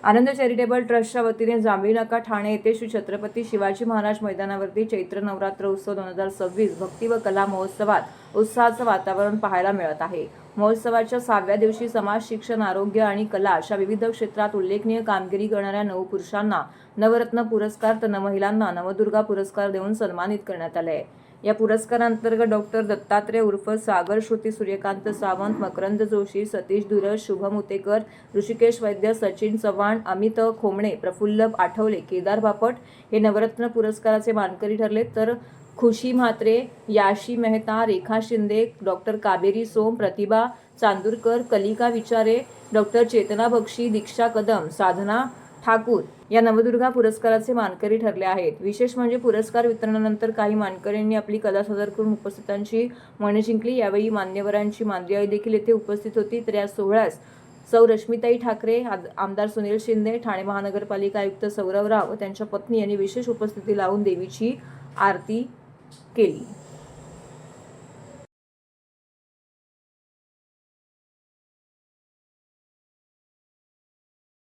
आनंद charitable ट्रस्टच्या वतीने जांभळी नाका ठाणे येथे श्री छत्रपती शिवाजी महाराज मैदानावरती चैत्र नवरात्र उत्सव 2026 भक्ती व कला महोत्सवात उत्साहाचं वातावरण पाहायला मिळत आहे। महोत्सवाच्या 6व्या दिवशी समाज, शिक्षण, आरोग्य आणि कला अशा विविध क्षेत्रात उल्लेखनीय कामगिरी करणाऱ्या नवपुरुषांना नवरत्न पुरस्कार तर नवमहिलांना नवदुर्गा पुरस्कार देऊन सन्मानित करण्यात आले आहे। या पुरस्कारांतर्गत डॉक्टर दत्तात्रय उर्फ सागर, श्रुती सूर्यकांत सावंत, मकरंद जोशी, सतीश धुरज, शुभम उतेकर, ऋषिकेश वैद्य, सचिन चव्हाण, अमित खोमणे, प्रफुल्ल आठवले, केदार बापट हे नवरत्न पुरस्काराचे मानकरी ठरले। तर खुशी म्हात्रे, याशी मेहता, रेखा शिंदे, डॉक्टर काबेरी सोम, प्रतिभा चांदूरकर, कलिका विचारे, डॉक्टर चेतना बक्षी, दीक्षा कदम, साधना ठाकूर या नवदुर्गा पुरस्काराचे मानकरी ठरले आहेत। विशेष म्हणजे पुरस्कार वितरणानंतर काही मानकऱ्यांनी आपली कला सादर करून उपस्थितांची मने जिंकली। यावेळी मान्यवरांची मांदियाळी देखील येथे उपस्थित होती। तर या सोहळ्यास सौ रश्मिताई ठाकरे, आमदार सुनील शिंदे, ठाणे महानगरपालिका आयुक्त सौरव राव व त्यांच्या पत्नी यांनी विशेष उपस्थिती लावून देवीची आरती केली।